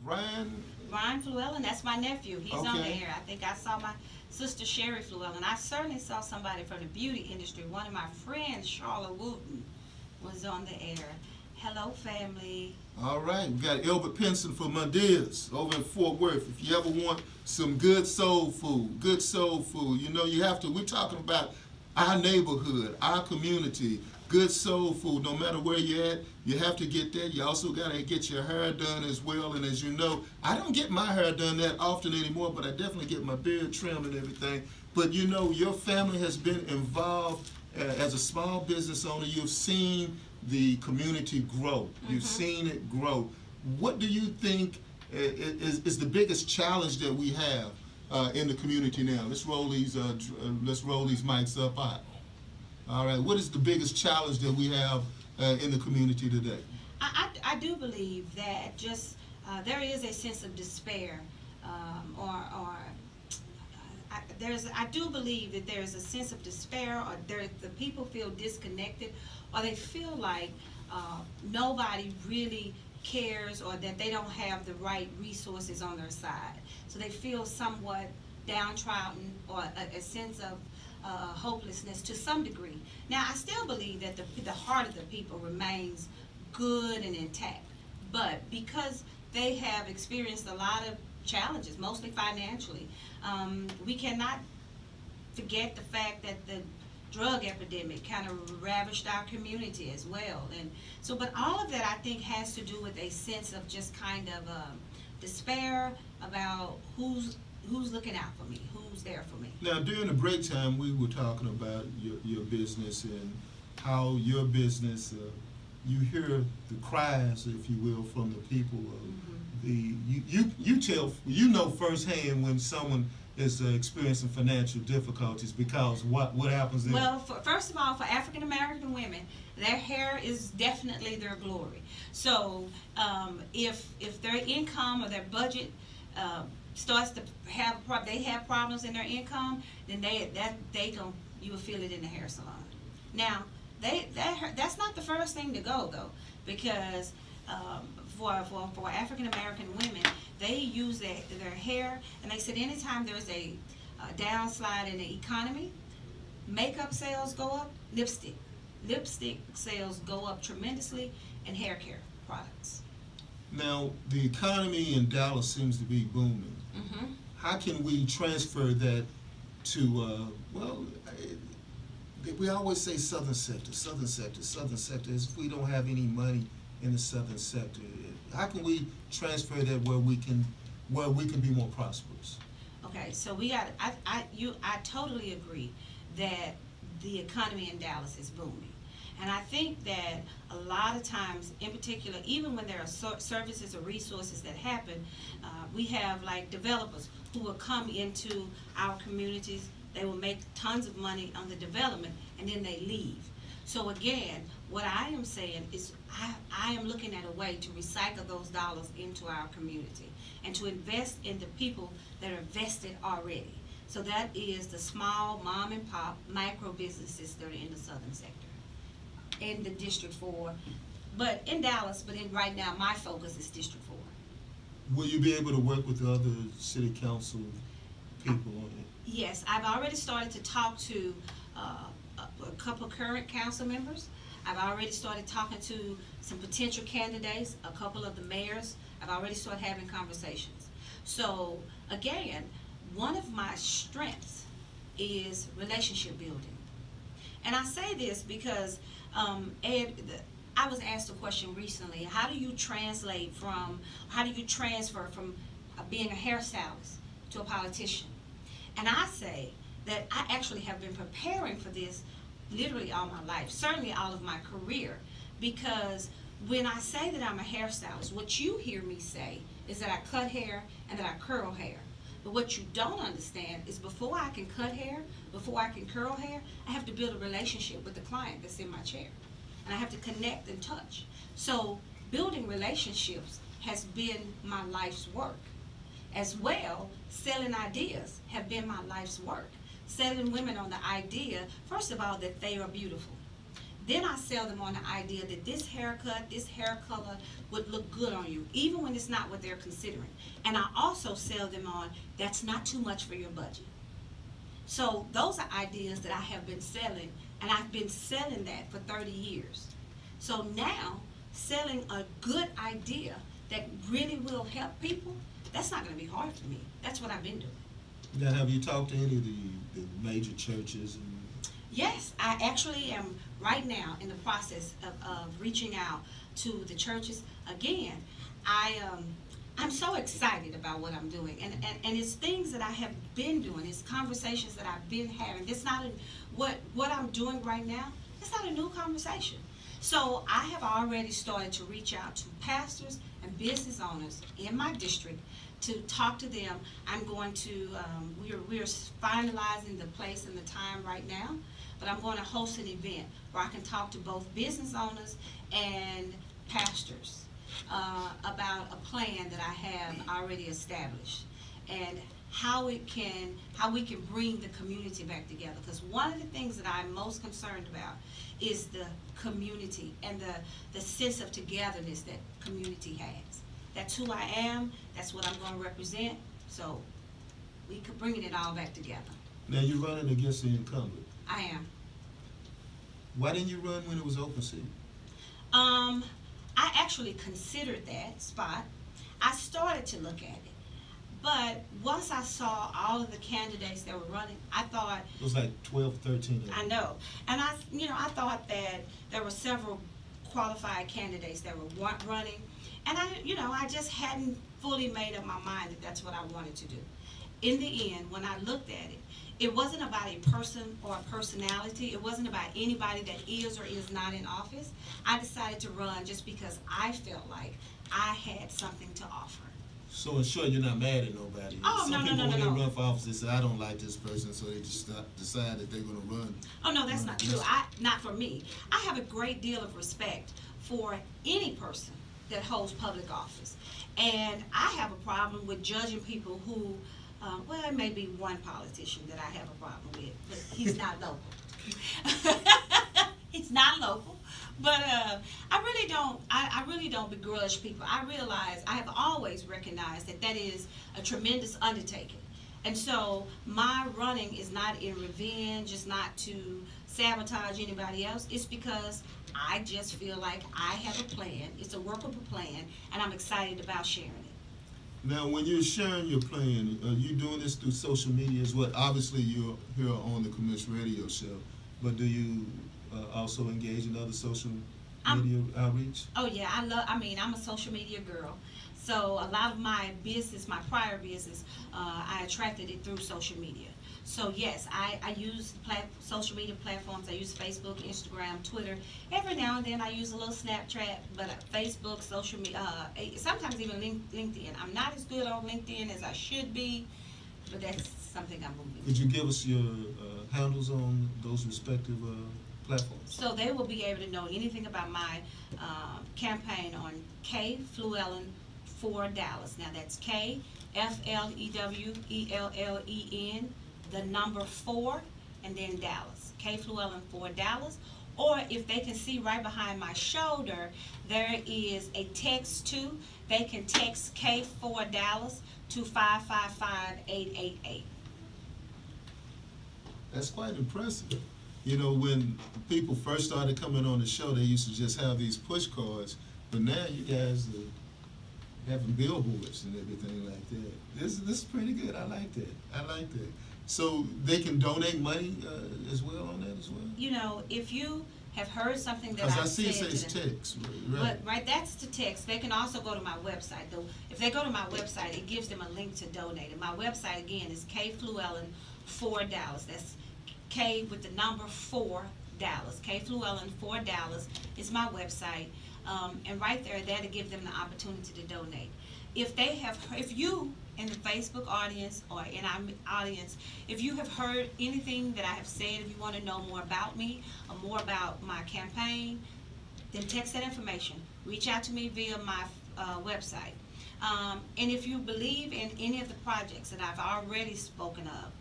Brian Flewellen, that's my nephew. He's on the Okay. air. I think I saw my sister Sherry Flewellen. I certainly saw somebody from the beauty industry. One of my friends, Charlotte Wooten, was on the air. Hello, family. All right, we got Elbert Pinson from Mondeas over in Fort Worth. If you ever want some good soul food, you know, you have to. We're talking about our neighborhood, our community, good soul food. No matter where you're at, you have to get that. You also got to get your hair done as well. And as you know, I don't get my hair done that often anymore, but I definitely get my beard trimmed and everything. But you know, your family has been involved as a small business owner. You've seen the community grow. You've seen it grow. What do you think is the biggest challenge that we have in the community now? Let's roll these mics up high. All right. What is the biggest challenge that we have in the community today? I do believe that just there is a sense of despair, I do believe that there is a sense of despair, or the people feel disconnected, or they feel like nobody really cares, or that they don't have the right resources on their side. So they feel somewhat downtrodden, or a sense of hopelessness to some degree. Now, I still believe that the heart of the people remains good and intact, but because they have experienced a lot of challenges, mostly financially, we cannot forget the fact that the drug epidemic kind of ravaged our community as well. And so, but all of that, I think, has to do with a sense of just kind of despair about who's looking out for me, who's there for me. Now, during the break time, we were talking about your business and how your business, you hear the cries, if you will, from the people. You know firsthand when someone is experiencing financial difficulties, because what happens then? Well, first of all, for African American women, their hair is definitely their glory. So if their income or their budget starts to have they have problems in their income, then you will feel it in the hair salon. Now, that's not the first thing to go, though, because for African American women, they use their hair, and they said anytime there's a downslide in the economy, makeup sales go up, lipstick sales go up tremendously, and hair care products. Now, the economy in Dallas seems to be booming. How can we transfer that to, we always say southern sector, as if we don't have any money in the southern sector. How can we transfer that where we can be more prosperous? Okay, so I totally agree that the economy in Dallas is booming. And I think that a lot of times, in particular, even when there are services or resources that happen, we have like developers who will come into our communities. They will make tons of money on the development, and then they leave. So again, what I am saying is I am looking at a way to recycle those dollars into our community and to invest in the people that are vested already. So that is the small mom and pop micro businesses that are in the southern sector, in the District 4, but in Dallas, right now my focus is District 4. Will you be able to work with the other city council people on it? Yes, I've already started to talk to a couple of current council members. I've already started talking to some potential candidates, a couple of the mayors. I've already started having conversations. So again, one of my strengths is relationship building. And I say this because, Ed, I was asked a question recently, how do you transfer from being a hairstylist to a politician? And I say that I actually have been preparing for this literally all my life, certainly all of my career, because when I say that I'm a hairstylist, what you hear me say is that I cut hair and that I curl hair. But what you don't understand is before I can cut hair, before I can curl hair, I have to build a relationship with the client that's in my chair. And I have to connect and touch. So building relationships has been my life's work. As well, selling ideas have been my life's work. Selling women on the idea, first of all, that they are beautiful, Then I sell them on the idea that this haircut, this hair color would look good on you, even when it's not what they're considering. And I also sell them on that's not too much for your budget. So those are ideas that I have been selling, and I've been selling that for 30 years. So now, selling a good idea that really will help people, that's not going to be hard for me. That's what I've been doing. Now, have you talked to any of the major churches? Yes, I actually am right now in the process of reaching out to the churches. Again, I'm so excited about what I'm doing, and it's things that I have been doing. It's conversations that I've been having. It's not what I'm doing right now. It's not a new conversation. So I have already started to reach out to pastors and business owners in my district to talk to them. I'm going to we're finalizing the place and the time right now, but I'm going to host an event where I can talk to both business owners and pastors about a plan that I have already established, and how we can bring the community back together. Because one of the things that I'm most concerned about is the community and the sense of togetherness that community has. That's who I am. That's what I'm going to represent. So we could bring it all back together. Now, you're running against the incumbent. I am. Why didn't you run when it was open seat? I actually considered that spot. I started to look at it. But once I saw all of the candidates that were running, I thought... It was like 12, 13. I know. And I thought that there were several qualified candidates that were running. And I just hadn't fully made up my mind that that's what I wanted to do. In the end, when I looked at it, it wasn't about a person or a personality. It wasn't about anybody that is or is not in office. I decided to run just because I felt like I had something to offer. So in short, you're not mad at nobody. Oh, Some no, people, when no. they run for office, they say, I don't like this person, so they just decide that they're going to run. Oh, no, that's not true. Not for me. I have a great deal of respect for any person that holds public office. And I have a problem with judging people who, well, it may be one politician that I have a problem with, but he's not local. He's not local. But I really don't begrudge people. I realize, I have always recognized that is a tremendous undertaking. And so my running is not in revenge, it's not to sabotage anybody else. It's because I just feel like I have a plan. It's a workable plan, and I'm excited about sharing it. Now, when you're sharing your plan, are you doing this through social media as well? Obviously, you're here on the Commission Radio Show, but do you also engage in other social media outreach? Oh yeah, I'm a social media girl. So a lot of my business, my prior business, I attracted it through social media. So yes, I use social media platforms. I use Facebook, Instagram, Twitter. Every now and then I use a little Snapchat, but Facebook, social media, sometimes even LinkedIn. I'm not as good on LinkedIn as I should be, but that's something I'm moving. Could you give us your handles on those respective platforms? So they will be able to know anything about my campaign on Kaye Flewellen for Dallas. Now that's Kaye, Flewellen, the number 4, and then Dallas. Kaye Flewellen for Dallas. Or if they can see right behind my shoulder, there is a text to. They can text Kaye for Dallas to 555-888. That's quite impressive. You know, when people first started coming on the show, they used to just have these push cards, but now you guys are having billboards and everything like that. This is pretty good. I like that. So they can donate money as well on that as well? You know, if you have heard something that I've I seen said it says text, right? Right, that's the text. They can also go to my website. Though, if they go to my website, it gives them a link to donate. And my website again is Kaye Flewellen for Dallas. That's K with the number 4 Dallas. Kaye Flewellen for Dallas is my website, and right there, that'll give them the opportunity to donate. If you in the Facebook audience or in our audience, if you have heard anything that I have said, if you want to know more about me or more about my campaign, then text that information. Reach out to me via my website. And if you believe in any of the projects that I've already spoken of,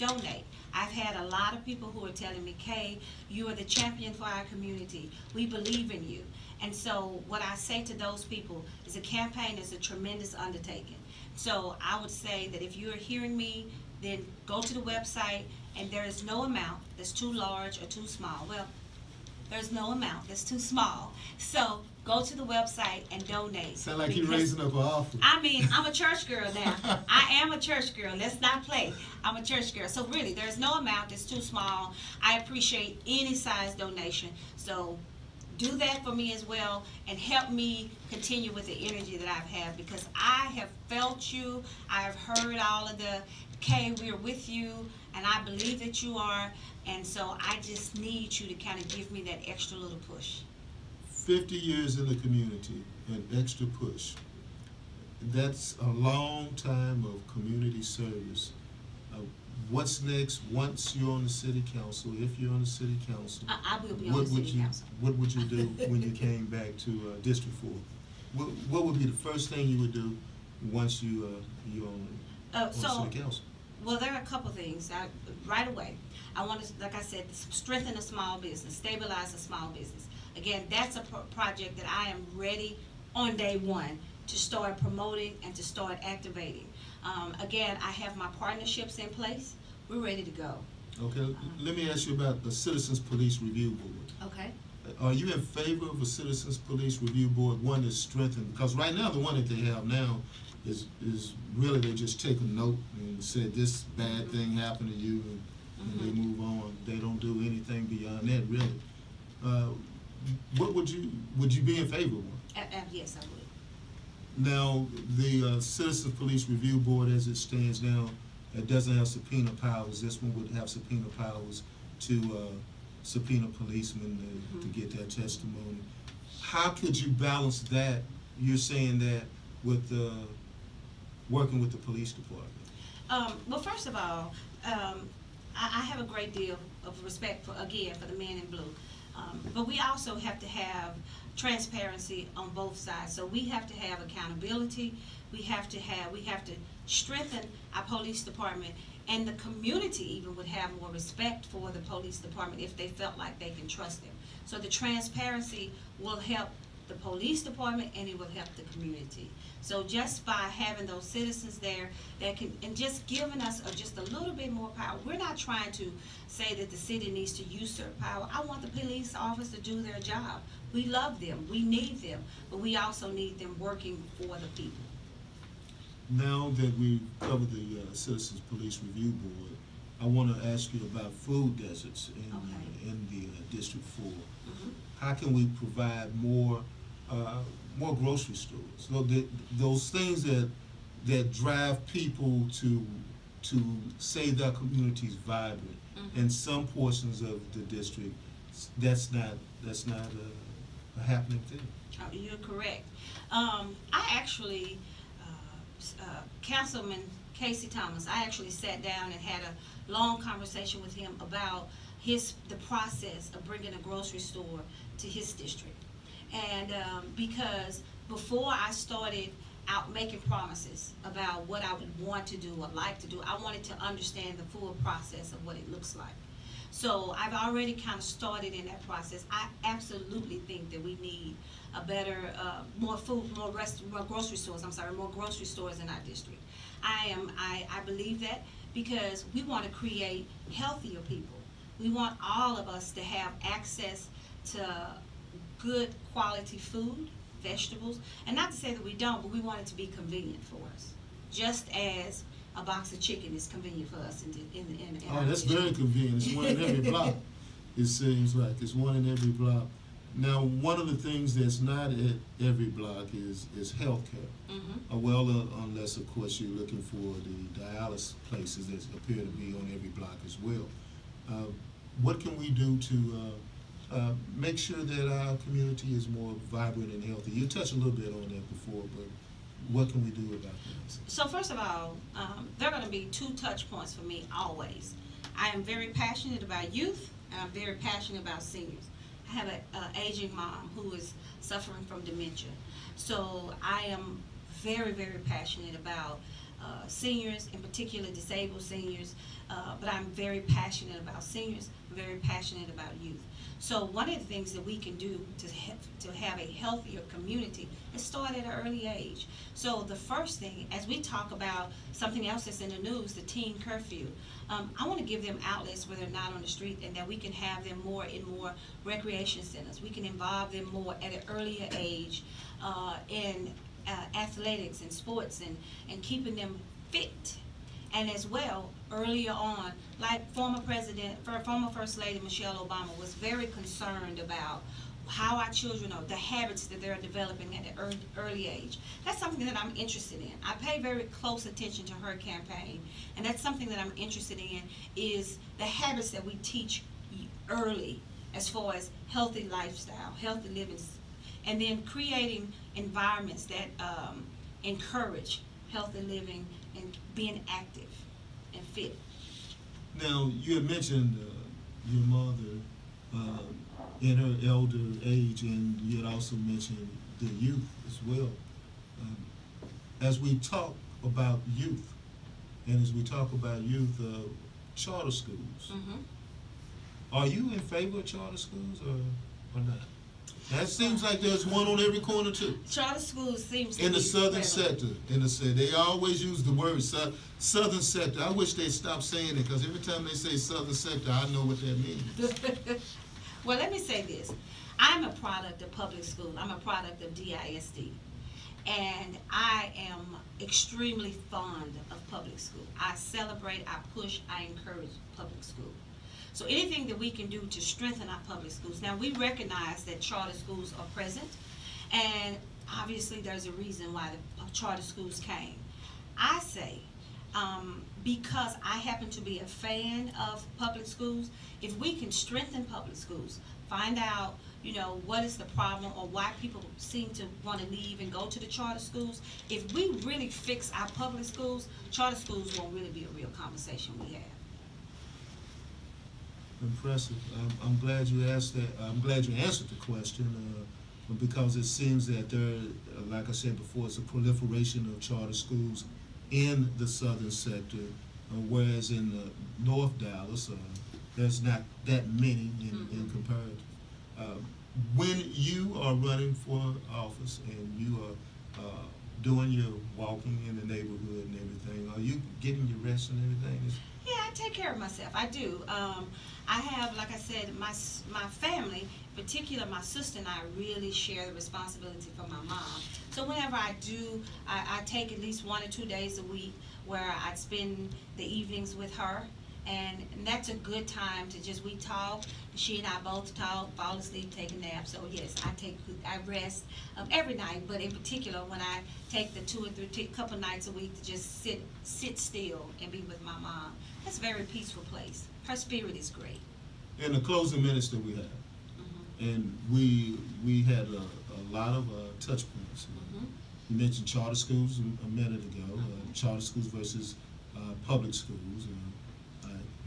donate. I've had a lot of people who are telling me, Kay, you are the champion for our community. We believe in you. And so what I say to those people is a campaign is a tremendous undertaking. So I would say that if you're hearing me, then go to the website, and there is no amount that's too large or too small. Well, there's no amount that's too small. So go to the website and donate. Sound like you're raising up an offer. I mean, I'm a church girl now. I am a church girl. Let's not play. I'm a church girl. So really, there's no amount that's too small. I appreciate any size donation. So do that for me as well, and help me continue with the energy that I've had, because I have felt you. I have heard all of the, Kay, we're with you, and I believe that you are. And so I just need you to kind of give me that extra little push. 50 years in the community, an extra push. That's a long time of community service. What's next once you're on the city council, if you're on the city council? I will be on the city council. What would you do when you came back to District 4? What would be the first thing you would do once you're on city council? Well, there are a couple things. Right away, I want to, like I said, strengthen a small business, stabilize a small business. Again, that's a project that I am ready on day one to start promoting and to start activating. Again, I have my partnerships in place. We're ready to go. Okay, let me ask you about the Citizens Police Review Board. Okay. Are you in favor of a Citizens Police Review Board, one that's strengthened? Because right now, the one that they have now is really, they just take a note and say this bad thing happened to you, and they move on. They don't do anything beyond that, really. What would you be in favor of one? Yes, I would. Now, the Citizens Police Review Board, as it stands now, it doesn't have subpoena powers. This one would have subpoena powers to subpoena policemen to get their testimony. How could you balance that? You're saying that with working with the police department. Well, first of all, I have a great deal of respect for the men in blue. But we also have to have transparency on both sides. So we have to have accountability. We have to strengthen our police department, and the community even would have more respect for the police department if they felt like they can trust them. So the transparency will help the police department, and it will help the community. So just by having those citizens there that can, and just giving us just a little bit more power. We're not trying to say that the city needs to usurp power. I want the police officers to do their job. We love them, we need them, but we also need them working for the people. Now that we've covered the Citizens Police Review Board, I want to ask you about food deserts in the District 4. How can we provide more grocery stores? So those things that drive people to say their community's vibrant. In some portions of the district, that's not a happening thing. You're correct. I actually, Councilman Casey Thomas, I actually sat down and had a long conversation with him about the process of bringing a grocery store to his district. And because before I started out making promises about what I would want to do or like to do, I wanted to understand the full process of what it looks like. So I've already kind of started in that process. I absolutely think that we need a better, more grocery stores in our district. I believe that because we want to create healthier people. We want all of us to have access to good quality food, vegetables, and not to say that we don't, but we want it to be convenient for us, just as a box of chicken is convenient for us in Oh, that's very convenient. It's one in every block. It seems like it's one in every block. Now, one of the things that's not at every block is health care. Well, unless of course you're looking for the dialysis places that appear to be on every block as well. What can we do to make sure that our community is more vibrant and healthy? You touched a little bit on that before, but what can we do about that? So first of all, there are going to be two touch points for me always. I am very passionate about youth, and I'm very passionate about seniors. I have an aging mom who is suffering from dementia. So I am very, very passionate about seniors, in particular disabled seniors, but I'm very passionate about seniors. I'm very passionate about youth. So one of the things that we can do to have a healthier community is start at an early age. So the first thing, as we talk about something else that's in the news, the teen curfew, I want to give them outlets where they're not on the street, and that we can have them more in more recreation centers. We can involve them more at an earlier age in athletics and sports, and keeping them fit. And as well, earlier on, like former First Lady Michelle Obama was very concerned about how our children are, the habits that they're developing at an early age. That's something that I'm interested in. I pay very close attention to her campaign, and that's something that I'm interested in, is the habits that we teach early as far as healthy lifestyle, healthy living, and then creating environments that encourage healthy living and being active and fit. Now, you had mentioned your mother in her elder age, and you had also mentioned the youth as well. As we talk about youth, and as we talk about youth, charter schools, Mm-hmm. are you in favor of charter schools or not? That seems like there's one on every corner too. Charter schools seems to In be the southern prevalent. sector, they always use the word southern sector. I wish they'd stop saying it, because every time they say southern sector, I know what that means. Well, let me say this. I'm a product of public school. I'm a product of DISD. And I am extremely fond of public school. I celebrate, I push, I encourage public school. So anything that we can do to strengthen our public schools. Now, we recognize that charter schools are present, and obviously there's a reason why the charter schools came. I say, because I happen to be a fan of public schools, if we can strengthen public schools, find out, what is the problem or why people seem to want to leave and go to the charter schools. If we really fix our public schools, charter schools won't really be a real conversation we have. Impressive. I'm glad you asked that. I'm glad you answered the question, because it seems that there, like I said before, it's a proliferation of charter schools in the southern sector, whereas in North Dallas, there's not that many in comparison. When you are running for office and you are doing your walking in the neighborhood and everything, are you getting your rest and everything? Yeah, I take care of myself. I do. I have, like I said, my family, in particular my sister and I, really share the responsibility for my mom. So whenever I do, I take at least 1 or 2 days a week where I spend the evenings with her. And that's a good time to we talk. She and I both talk, fall asleep, take a nap. So yes, I rest every night, but in particular when I take the 2 or 3 couple nights a week to just sit still and be with my mom. That's a very peaceful place. Her spirit is great. In the closing minutes that we have, Mm-hmm. and we had a lot of touch points. Mm-hmm. You mentioned charter schools a minute ago, charter schools versus public schools,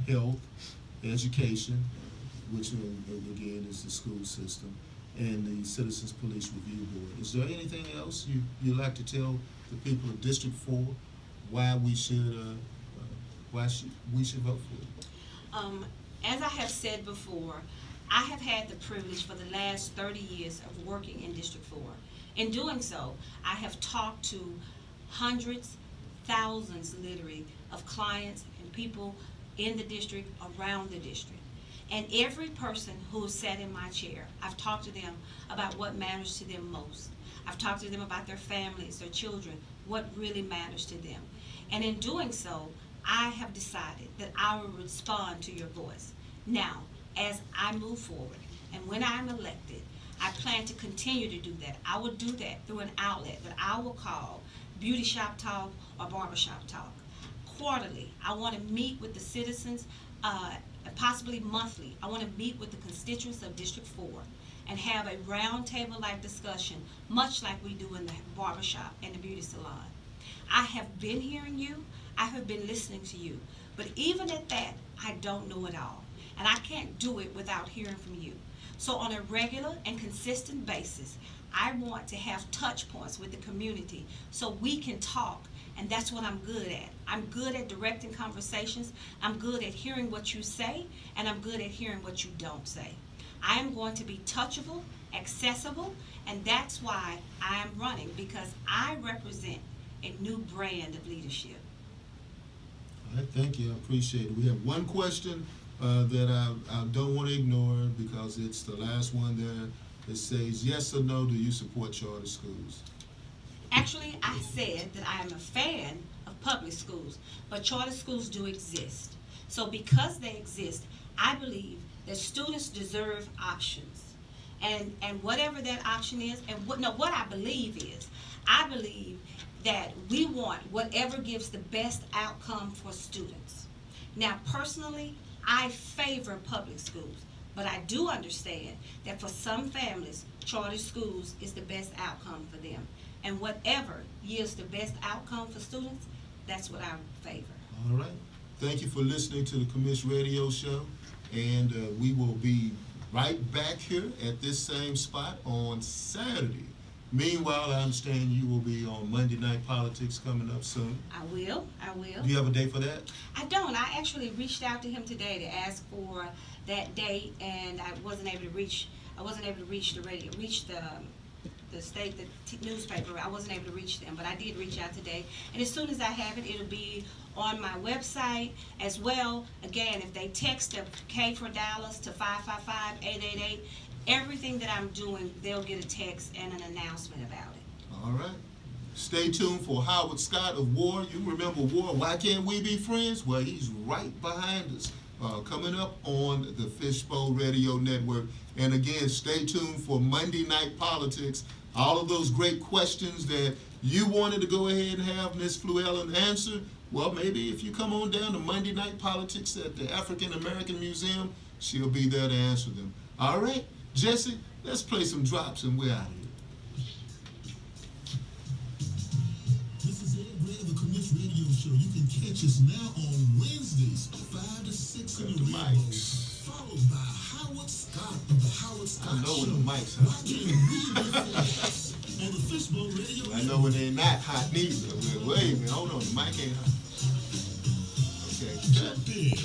health, education, which again is the school system, and the Citizens Police Review Board. Is there anything else you'd like to tell the people of District 4 why we should vote for it? As I have said before, I have had the privilege for the last 30 years of working in District 4. In doing so, I have talked to hundreds, thousands literally, of clients and people in the district, around the district. And every person who sat in my chair, I've talked to them about what matters to them most. I've talked to them about their families, their children, what really matters to them. And in doing so, I have decided that I will respond to your voice. Now, as I move forward, and when I'm elected, I plan to continue to do that. I will do that through an outlet that I will call Beauty Shop Talk or Barbershop Talk. Quarterly, I want to meet with the citizens, possibly monthly. I want to meet with the constituents of District 4 and have a roundtable-like discussion, much like we do in the barbershop and the beauty salon. I have been hearing you. I have been listening to you. But even at that, I don't know it all. And I can't do it without hearing from you. So on a regular and consistent basis, I want to have touch points with the community so we can talk And that's what I'm good at. I'm good at directing conversations. I'm good at hearing what you say, and I'm good at hearing what you don't say. I am going to be touchable, accessible, and that's why I am running, because I represent a new brand of leadership. All right, thank you. I appreciate it. We have one question that I don't want to ignore because it's the last one there. It says, yes or no, do you support charter schools? Actually, I said that I am a fan of public schools, but charter schools do exist. So because they exist, I believe that students deserve options. And whatever that option is, and what I believe is, I believe that we want whatever gives the best outcome for students. Now, personally, I favor public schools, but I do understand that for some families, charter schools is the best outcome for them. And whatever yields the best outcome for students, that's what I favor. All right. Thank you for listening to the Commish Radio Show. And we will be right back here at this same spot on Saturday. Meanwhile, I understand you will be on Monday Night Politics coming up soon. I will. Do you have a date for that? I don't. I actually reached out to him today to ask for that date, and I wasn't able to reach the radio, the state, the newspaper. I wasn't able to reach them, but I did reach out today. And as soon as I have it, it'll be on my website as well. Again, if they text Kaye Flewellen Dallas to 555-888, everything that I'm doing, they'll get a text and an announcement about it. All right. Stay tuned for Howard Scott of War. You remember War, Why Can't We Be Friends? Well, he's right behind us. Coming up on the Fishbowl Radio Network. And again, stay tuned for Monday Night Politics. All of those great questions that you wanted to go ahead and have Ms. Flewellen answer, well, maybe if you come on down to Monday Night Politics at the African American Museum, she'll be there to answer them. All right, Jesse, let's play some drops and we're out of here. This is Ed Gray of the Commish Radio Show. You can catch us now on Wednesdays, 5 to 6 in the rainbow, followed by Howard Scott of the Howard Scott I know Show. when the mics Why hot. can't we be friends? On the Fishbowl Radio I know when they're not hot neither. Wait a minute, hold on, the mic ain't hot. Okay, cut. Network.